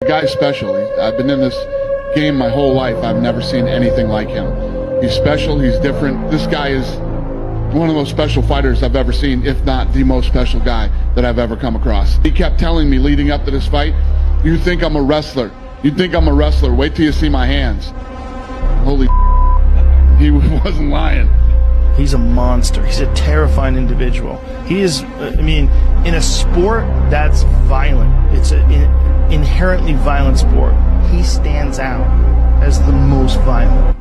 The guy's special. I've been in this game my whole life. I've never seen anything like him. He's special. He's different. This guy is one of the most special fighters I've ever seen, if not the most special guy that I've ever come across. He kept telling me leading up to this fight, "You think I'm a wrestler. You think I'm a wrestler. Wait till you see my hands." Holy he wasn't lying. He's a monster. He's a terrifying individual. He is, I mean, in a sport that's violent, it's an inherently violent sport. He stands out as the most violent.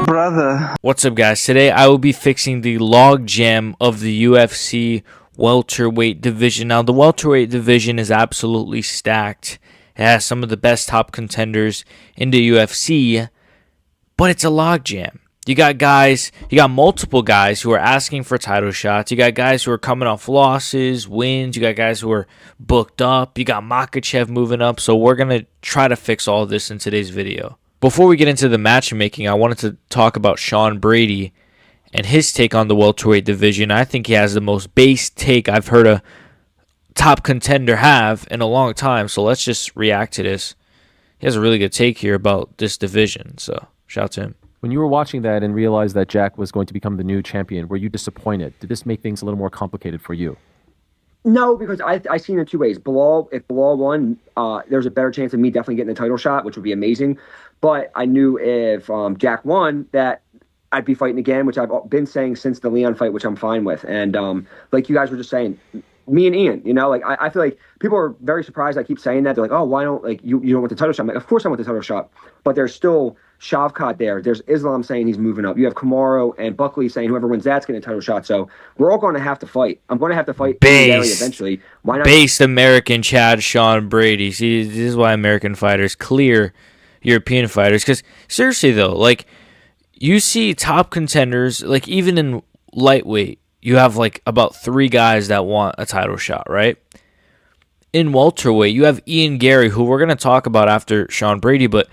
Brother. What's up, guys? Today I will be fixing the logjam of the UFC welterweight division. Now, the welterweight division is absolutely stacked. It has some of the best top contenders in the UFC, but it's a logjam. You got multiple guys who are asking for title shots. You got guys who are coming off losses, wins. You got guys who are booked up. You got Makhachev moving up. So we're going to try to fix all of this in today's video. Before we get into the matchmaking, I wanted to talk about Sean Brady and his take on the welterweight division. I think he has the most base take I've heard a top contender have in a long time. So let's just react to this. He has a really good take here about this division. So shout out to him. When you were watching that and realized that Jack was going to become the new champion, were you disappointed? Did this make things a little more complicated for you? No, because I seen it two ways. Bilal, if Bilal won, there's a better chance of me definitely getting the title shot, which would be amazing. But I knew if Jack won, that I'd be fighting again, which I've been saying since the Leon fight, which I'm fine with. And like you guys were just saying, me and Ian, like I feel like people are very surprised I keep saying that. They're like, oh, why don't you don't want the title shot? I'm like, of course I want the title shot. But there's still Shavkat there. There's Islam saying he's moving up. You have Kamaru and Buckley saying whoever wins that's getting a title shot. So we're all going to have to fight. I'm going to have to fight Garry eventually. Why not? Based American Chad Sean Brady. See, this is why American fighters clear European fighters. Because seriously though, like you see top contenders, like even in lightweight, you have like about 3 guys that want a title shot, right? In welterweight, you have Ian Garry, who we're going to talk about after Sean Brady, but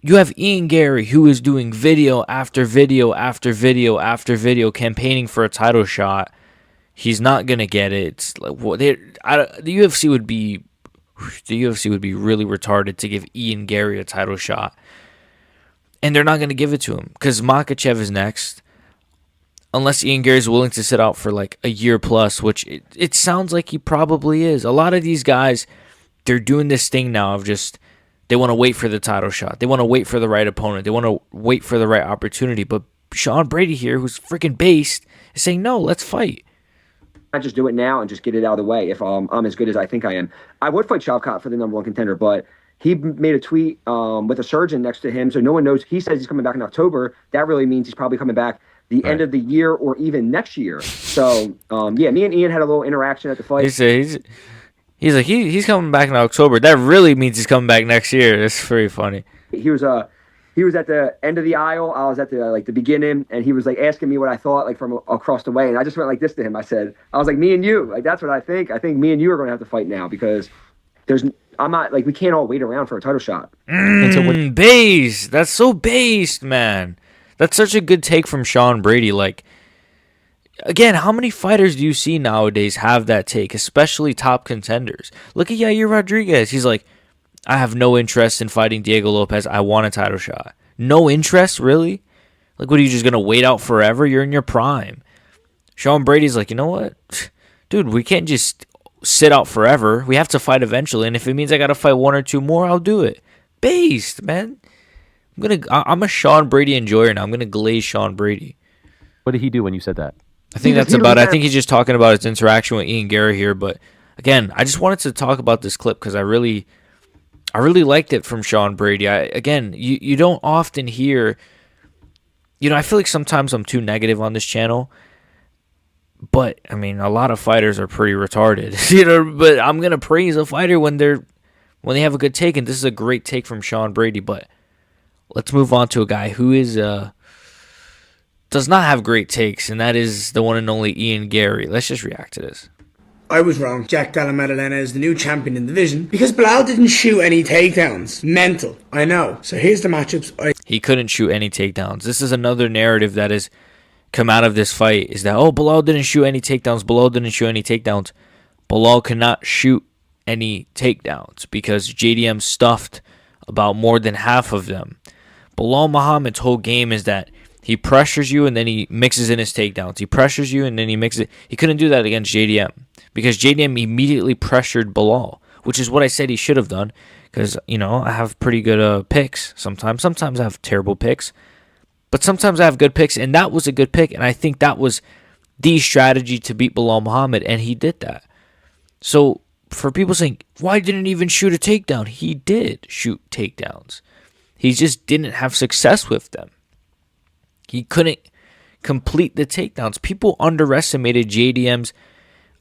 you have Ian Garry, who is doing video after video after video after video campaigning for a title shot. He's not going to get it. It's like, the UFC would be really retarded to give Ian Garry a title shot. And they're not going to give it to him because Makhachev is next. Unless Ian Garry is willing to sit out for like a year plus, which it sounds like he probably is. A lot of these guys, they're doing this thing now of just, they want to wait for the title shot. They want to wait for the right opponent. They want to wait for the right opportunity. But Sean Brady here, who's freaking based, is saying, no, let's fight. I just do it now and just get it out of the way if I'm as good as I think I am. I would fight Shavkat for the #1 contender, but he made a tweet with a surgeon next to him, so no one knows. He says he's coming back in October. That really means he's probably coming back the end of the year or even next year. So, yeah, me and Ian had a little interaction at the fight. He's like, he's coming back in October. That really means he's coming back next year. That's very funny. He was at the end of the aisle. I was at the beginning, and he was like asking me what I thought like from across the way, and I just went like this to him. I was like, me and you, like that's what I think. I think me and you are going to have to fight now because I'm not like we can't all wait around for a title shot. Based. That's so based, man. That's such a good take from Sean Brady. Like, again, how many fighters do you see nowadays have that take, especially top contenders? Look at Yair Rodriguez. He's like, I have no interest in fighting Diego Lopez. I want a title shot. No interest, really? Like, what, are you just going to wait out forever? You're in your prime. Sean Brady's like, you know what? Dude, we can't just sit out forever. We have to fight eventually, and if it means I got to fight 1 or 2 more, I'll do it. Based, man. I'm a Sean Brady enjoyer now. I'm going to glaze Sean Brady. What did he do when you said that? I think that's about it. I think he's just talking about his interaction with Ian Garry here. But again, I just wanted to talk about this clip because I really liked it from Sean Brady. You don't often hear, I feel like sometimes I'm too negative on this channel. But I mean, a lot of fighters are pretty retarded, but I'm going to praise a fighter when they have a good take, and this is a great take from Sean Brady. But let's move on to a guy who does not have great takes, and that is the one and only Ian Garry. Let's just react to this. I was wrong. Jack Della Maddalena is the new champion in the division because Bilal didn't shoot any takedowns. Mental, I know. So here's the matchups. He couldn't shoot any takedowns. This is another narrative that has come out of this fight, is that, oh, Bilal didn't shoot any takedowns. Bilal didn't shoot any takedowns. Bilal cannot shoot any takedowns because JDM stuffed about more than half of them. Bilal Muhammad's whole game is that he pressures you and then he mixes in his takedowns. He pressures you and then he mixes it. He couldn't do that against JDM because JDM immediately pressured Bilal, which is what I said he should have done because, I have pretty good picks sometimes. Sometimes I have terrible picks, but sometimes I have good picks, and that was a good pick, and I think that was the strategy to beat Bilal Muhammad, and he did that. So for people saying, why didn't he even shoot a takedown? He did shoot takedowns. He just didn't have success with them. He couldn't complete the takedowns. People underestimated JDM's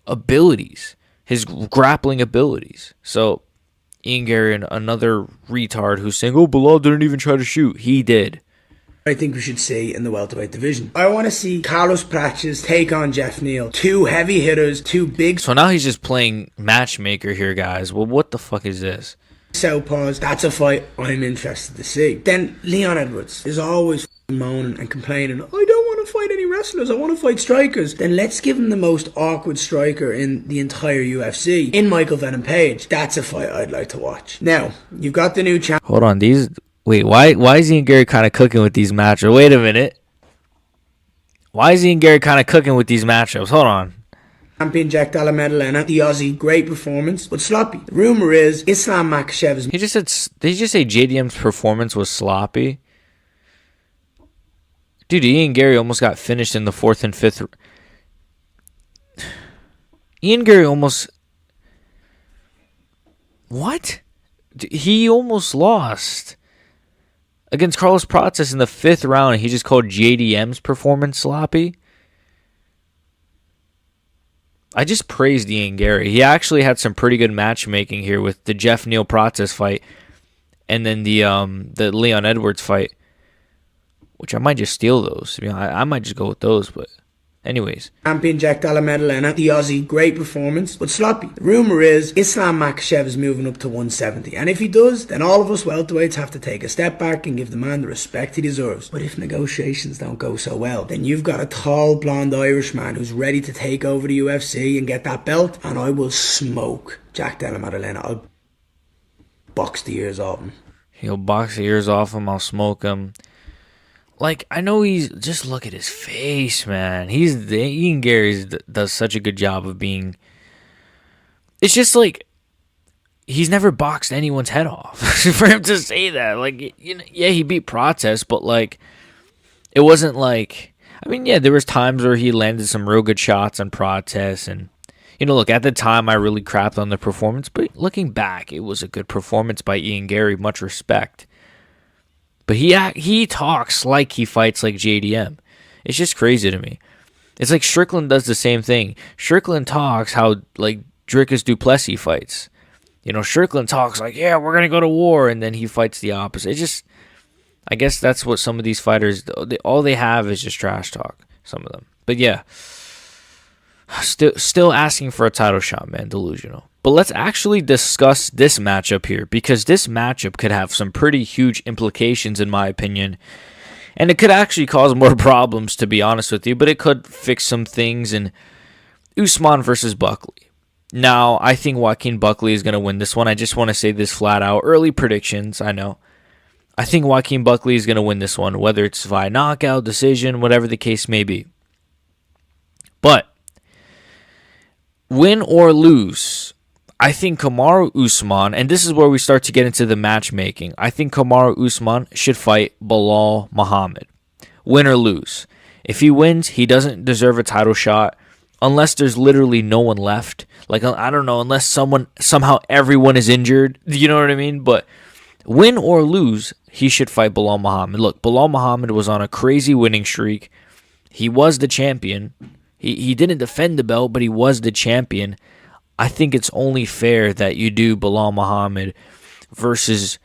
abilities, his grappling abilities. So Ian Garry, another retard who's saying, oh, Bilal didn't even try to shoot. He did. I think we should see in the welterweight division. I want to see Carlos Prates take on Jeff Neal. Two heavy hitters, two big... So now he's just playing matchmaker here, guys. Well, what the fuck is this? Southpaws. That's a fight I'm interested to see. Then Leon Edwards is always moaning and complaining, I don't want to fight any wrestlers, I want to fight strikers. Then let's give him the most awkward striker in the entire UFC, in Michael Venom Page. That's a fight I'd like to watch. Now, you've got the new champ. Hold on, wait, why is Ian Garry kind of cooking with these matchups? Wait a minute. Why is Ian Garry kind of cooking with these matchups? Hold on. Champion Jack Della Maddalena, the Aussie, great performance, but sloppy. The rumor is Islam Makhachev is... Did he just say JDM's performance was sloppy? Dude, Ian Garry almost got finished in the 4th and 5th. Ian Garry almost... What? He almost lost against Carlos Prates in the 5th round, and he just called JDM's performance sloppy? I just praised Ian Garry. He actually had some pretty good matchmaking here with the Jeff Neal Prates fight and then the Leon Edwards fight, which I might just steal those. I might just go with those, but anyways. Champion Jack Della Maddalena, the Aussie, great performance, but sloppy. The rumor is Islam Makhachev is moving up to 170, and if he does, then all of us welterweights have to take a step back and give the man the respect he deserves. But if negotiations don't go so well, then you've got a tall, blonde Irishman who's ready to take over the UFC and get that belt, and I will smoke Jack Della Maddalena. I'll box the ears off him. He'll box the ears off him, I'll smoke him. Like, I know just look at his face, man. Ian Garry does such a good job of being, it's just like, he's never boxed anyone's head off. For him to say that, like, yeah, he beat Prates, but like, it wasn't like, there was times where he landed some real good shots on Prates, and, look, at the time, I really crapped on the performance, but looking back, it was a good performance by Ian Garry, much respect. But he talks like he fights like JDM. It's just crazy to me. It's like Strickland does the same thing. Strickland talks how like Dricus Duplessis fights. Strickland talks like, yeah, we're going to go to war, and then he fights the opposite. I guess that's what some of these fighters, all they have is just trash talk, some of them. But yeah, still asking for a title shot, man, delusional. But let's actually discuss this matchup here, because this matchup could have some pretty huge implications, in my opinion. And it could actually cause more problems, to be honest with you, but it could fix some things in Usman versus Buckley. Now, I think Joaquin Buckley is going to win this one. I just want to say this flat out. Early predictions, I know. I think Joaquin Buckley is going to win this one, whether it's via knockout, decision, whatever the case may be. But, win or lose, I think Kamaru Usman, and this is where we start to get into the matchmaking, I think Kamaru Usman should fight Bilal Muhammad. Win or lose. If he wins, he doesn't deserve a title shot unless there's literally no one left. Like, I don't know, unless somehow everyone is injured. You know what I mean? But win or lose, he should fight Bilal Muhammad. Look, Bilal Muhammad was on a crazy winning streak. He was the champion. He didn't defend the belt, but he was the champion. I think it's only fair that you do Bilal Muhammad versus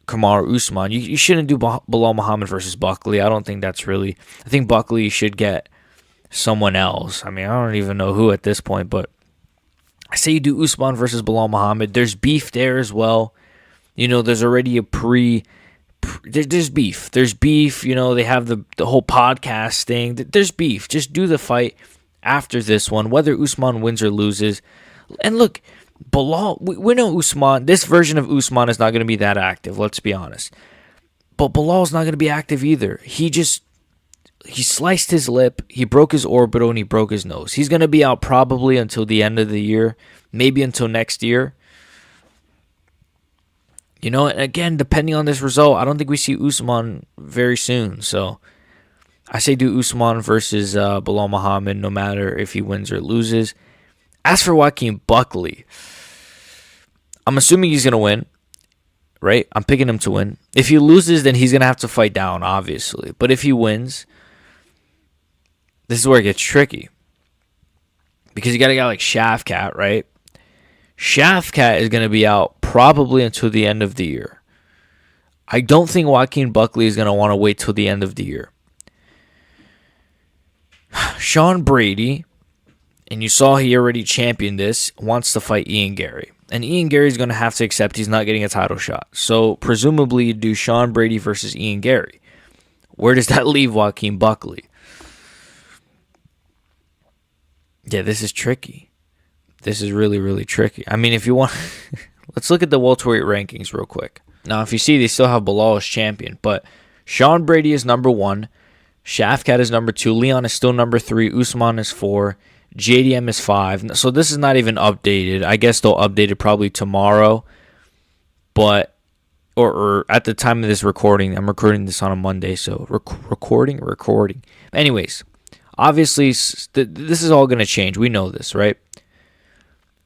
Kamaru Usman. You shouldn't do Bilal Muhammad versus Buckley. I don't think that's really... I think Buckley should get someone else. I don't even know who at this point, but I say you do Usman versus Bilal Muhammad. There's beef there as well. There's already a there's beef. There's beef. They have the whole podcast thing. There's beef. Just do the fight after this one, whether Usman wins or loses. And look, Bilal, we know Usman, this version of Usman is not going to be that active, let's be honest. But Bilal's not going to be active either. He sliced his lip, he broke his orbital, and he broke his nose. He's going to be out probably until the end of the year, maybe until next year. And again, depending on this result, I don't think we see Usman very soon. So I say do Usman versus Bilal Muhammad, no matter if he wins or loses. As for Joaquin Buckley, I'm assuming he's going to win, right? I'm picking him to win. If he loses, then he's going to have to fight down, obviously. But if he wins, this is where it gets tricky. Because you got a guy like Shavkat, right? Shavkat is going to be out probably until the end of the year. I don't think Joaquin Buckley is going to want to wait till the end of the year. Sean Brady, and you saw he already championed this, wants to fight Ian Garry. And Ian Garry's going to have to accept he's not getting a title shot. So presumably you do Sean Brady versus Ian Garry. Where does that leave Joaquin Buckley? Yeah, this is tricky. This is really, really tricky. I mean, if you want... Let's look at the welterweight rankings real quick. Now, if you see, they still have Bilal as champion. But Sean Brady is number 1. Shavkat is number 2. Leon is still number 3. Usman is 4. JDM is 5. So this is not even updated. I guess they'll update it probably tomorrow. But... Or at the time of this recording. I'm recording this on a Monday. So recording. Anyways... Obviously, this is all going to change. We know this, right?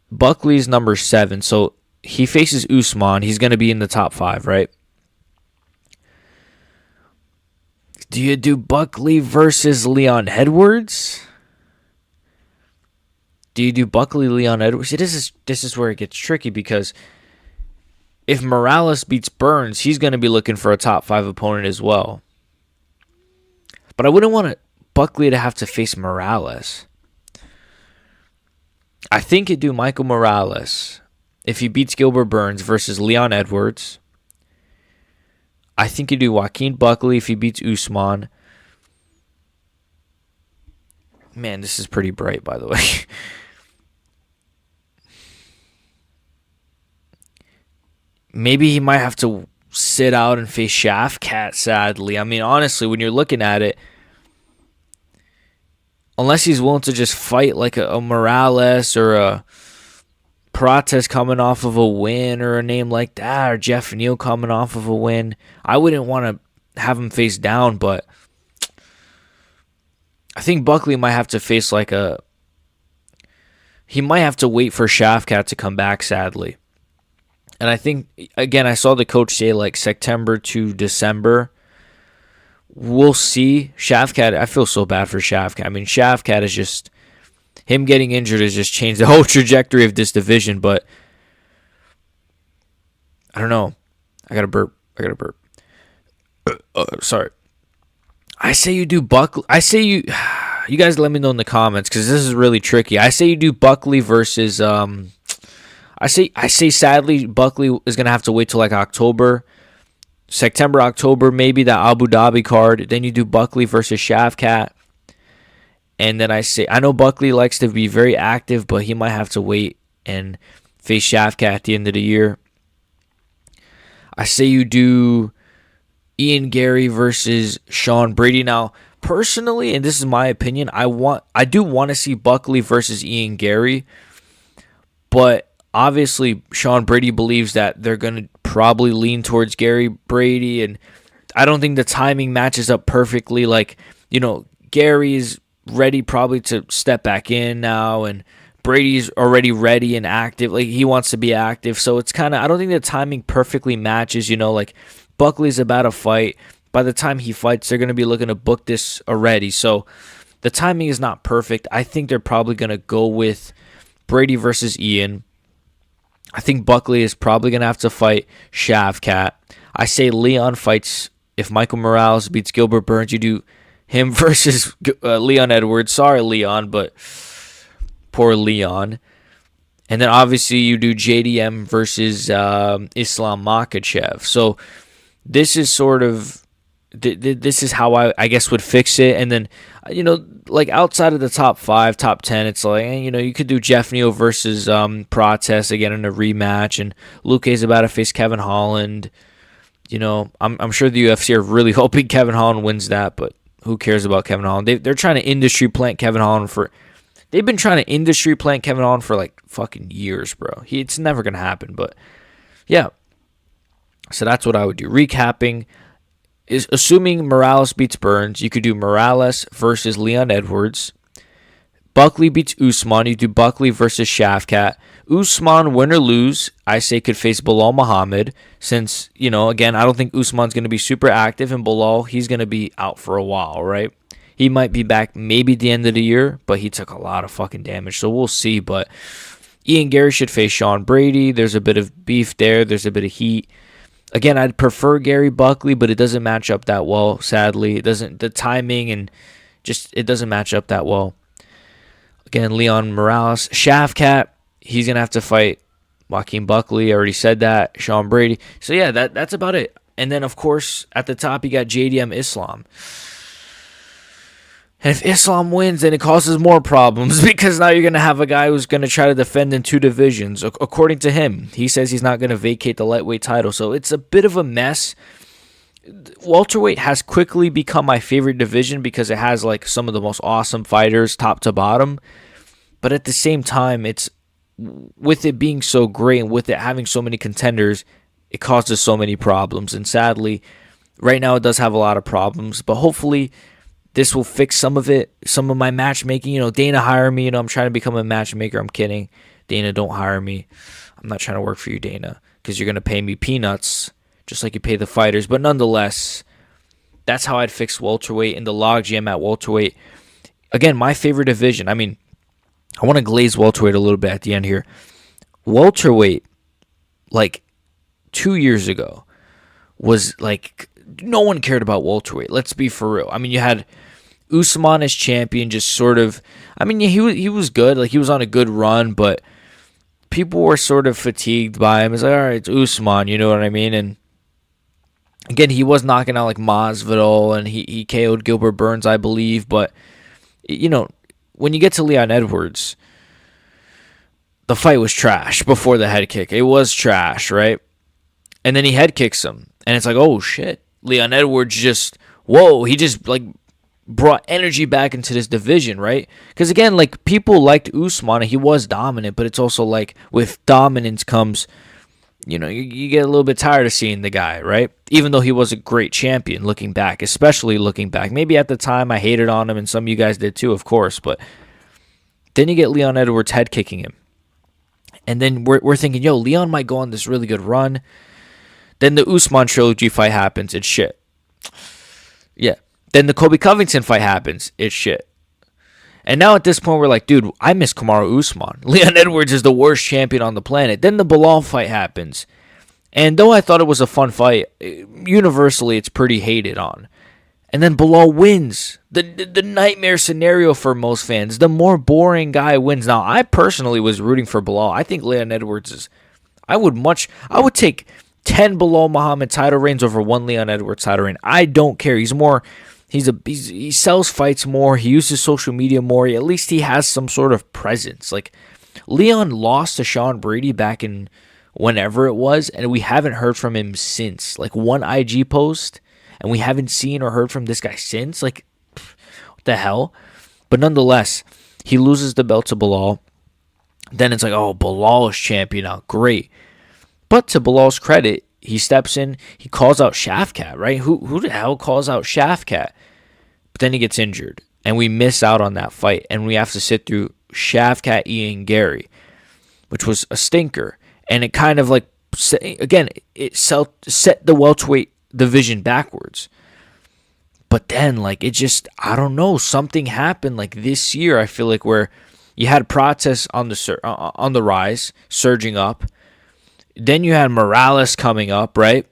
Buckley's number 7. So he faces Usman. He's going to be in the top 5, right? Do you do Buckley versus Leon Edwards? Do you do Buckley, Leon Edwards? See, this is where it gets tricky because if Morales beats Burns, he's going to be looking for a top 5 opponent as well. But I wouldn't want Buckley to have to face Morales. I think you do Michael Morales if he beats Gilbert Burns versus Leon Edwards. I think you do Joaquin Buckley if he beats Usman. Man, this is pretty bright, by the way. Maybe he might have to sit out and face Shavkat, sadly. I mean, honestly, when you're looking at it, unless he's willing to just fight like a Morales or a Prates coming off of a win or a name like that, or Jeff Neal coming off of a win, I wouldn't want to have him face down, but I think Buckley might have to face he might have to wait for Shavkat to come back, sadly. And I think, again, I saw the coach say like September to December. We'll see. Shavkat, I feel so bad for Shavkat. I mean, Shavkat is just... Him getting injured has just changed the whole trajectory of this division, but... I don't know. I gotta burp. Sorry. I say you do Buckley... I say you... You guys let me know in the comments, because this is really tricky. I say you do Buckley versus... I say sadly, Buckley is going to have to wait till like October. September, October, maybe that Abu Dhabi card. Then you do Buckley versus Shavkat. And then I know Buckley likes to be very active, but he might have to wait and face Shavkat at the end of the year. I say you do Ian Garry versus Sean Brady. Now, personally, and this is my opinion, I do want to see Buckley versus Ian Garry, but obviously Sean Brady believes that they're going to probably lean towards Garry Brady, and I don't think the timing matches up perfectly. Like, Garry is ready probably to step back in now, and Brady's already ready and active. Like, he wants to be active, so it's kind of, I don't think the timing perfectly matches. Like Buckley's about to fight. By the time he fights, they're going to be looking to book this already, so the timing is not perfect. I think they're probably going to go with Brady versus Ian. I think Buckley is probably going to have to fight Shavkat. I say Leon fights, if Michael Morales beats Gilbert Burns, you do him versus Leon Edwards. Sorry, Leon, but poor Leon. And then obviously you do JDM versus Islam Makhachev. So this is sort of this is how I guess would fix it. And then, like outside of the top 5, top 10, it's like, you could do Jeff Neal versus Protest again in a rematch. And Luque's about to face Kevin Holland. I'm sure the UFC are really hoping Kevin Holland wins that, but who cares about Kevin Holland? They're trying to industry plant Kevin Holland they've been trying to industry plant Kevin Holland for like fucking years, bro. It's never going to happen, but yeah. So that's what I would do. Recapping is assuming Morales beats Burns, you could do Morales versus Leon Edwards. Buckley beats Usman, you do Buckley versus Shavkat. Usman, win or lose, I say could face Bilal Muhammad since, again, I don't think Usman's going to be super active, and Bilal, he's going to be out for a while, right? He might be back maybe at the end of the year, but he took a lot of fucking damage, so we'll see. But Ian Garry should face Sean Brady. There's a bit of beef there. There's a bit of heat. Again, I'd prefer Gary Buckley, but it doesn't match up that well, sadly. The timing and just, it doesn't match up that well. Again, Leon Morales. Shavkat, he's going to have to fight Joaquin Buckley. I already said that. Sean Brady. So, yeah, that's about it. And then, of course, at the top, you got JDM Islam. And if Islam wins, then it causes more problems because now you're going to have a guy who's going to try to defend in 2 divisions. According to him, he says he's not going to vacate the lightweight title. So it's a bit of a mess. Welterweight has quickly become my favorite division because it has like some of the most awesome fighters top to bottom. But at the same time, it's with it being so great and with it having so many contenders, it causes so many problems. And sadly, right now it does have a lot of problems. But hopefully this will fix some of it, some of my matchmaking. Dana, hire me. I'm trying to become a matchmaker. I'm kidding. Dana, don't hire me. I'm not trying to work for you, Dana, because you're going to pay me peanuts, just like you pay the fighters. But nonetheless, that's how I'd fix welterweight and the logjam at welterweight. Again, my favorite division. I mean, I want to glaze welterweight a little bit at the end here. Welterweight, like 2 years ago, was like no one cared about welterweight. Let's be for real. I mean, you had Usman as champion, just sort of. I mean, he was good. Like he was on a good run, but people were sort of fatigued by him. It's like, all right, it's Usman. You know what I mean? And again, he was knocking out like Masvidal, and he KO'd Gilbert Burns, I believe. But when you get to Leon Edwards, the fight was trash before the head kick. It was trash, right? And then he head kicks him, and it's like, oh shit. Leon Edwards he just like brought energy back into this division, right? Because again, like people liked Usman, he was dominant, but it's also like with dominance comes, you get a little bit tired of seeing the guy, right? Even though he was a great champion looking back, especially looking back. Maybe at the time I hated on him, and some of you guys did too, of course, but then you get Leon Edwards head kicking him. And then we're thinking, Leon might go on this really good run. Then the Usman trilogy fight happens. It's shit. Yeah. Then the Colby Covington fight happens. It's shit. And now at this point, we're like, dude, I miss Kamaru Usman. Leon Edwards is the worst champion on the planet. Then the Bilal fight happens. And though I thought it was a fun fight, universally it's pretty hated on. And then Bilal wins. The nightmare scenario for most fans. The more boring guy wins. Now, I personally was rooting for Bilal. I think Leon Edwards is... I would take 10 Bilal Muhammad title reigns over 1 Leon Edwards title reign. I don't care. He sells fights more. He uses social media more. At least he has some sort of presence. Like Leon lost to Sean Brady back in whenever it was, and we haven't heard from him since. Like one IG post, and we haven't seen or heard from this guy since. Like what the hell? But nonetheless, he loses the belt to Bilal. Then it's like, oh, Bilal is champion now. Great. But to Bilal's credit, he steps in, he calls out Shavkat, right? Who the hell calls out Shavkat? But then he gets injured, and we miss out on that fight, and we have to sit through Shavkat, Ian Garry, which was a stinker. And it kind of like, again, it set the welterweight division backwards. But then, like, it just, I don't know, something happened like this year, I feel like, where you had Protest on the rise, surging up. Then you had Morales coming up, right?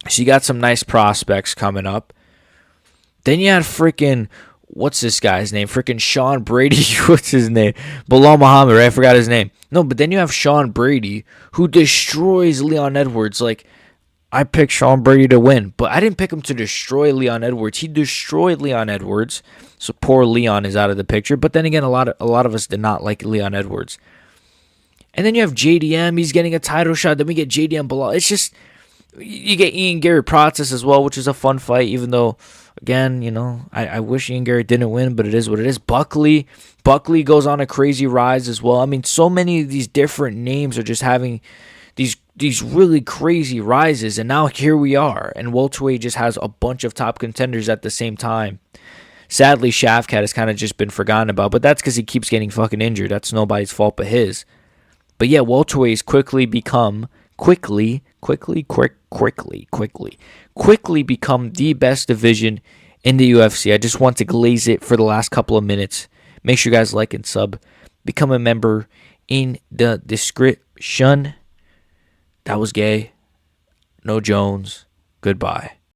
So you got some nice prospects coming up. Then you had freaking what's this guy's name? Freaking Sean Brady. What's his name? Bilal Muhammad, right? I forgot his name. No, but then you have Sean Brady, who destroys Leon Edwards. Like, I picked Sean Brady to win, but I didn't pick him to destroy Leon Edwards. He destroyed Leon Edwards, so poor Leon is out of the picture. But then again, a lot of us did not like Leon Edwards. And then you have JDM. He's getting a title shot. Then we get JDM Bilal. It's just, you get Ian Garry Process as well, which is a fun fight, even though, again, you know, I wish Ian Garry didn't win, but it is what it is. Buckley goes on a crazy rise as well. I mean, so many of these different names are just having these really crazy rises, and now here we are, and welterweight just has a bunch of top contenders at the same time. Sadly, Shavkat has kind of just been forgotten about, but that's because he keeps getting fucking injured. That's nobody's fault but his. But yeah, welterweights quickly become the best division in the UFC. I just want to glaze it for the last couple of minutes. Make sure you guys like and sub. Become a member in the description. That was gay. No Jones. Goodbye.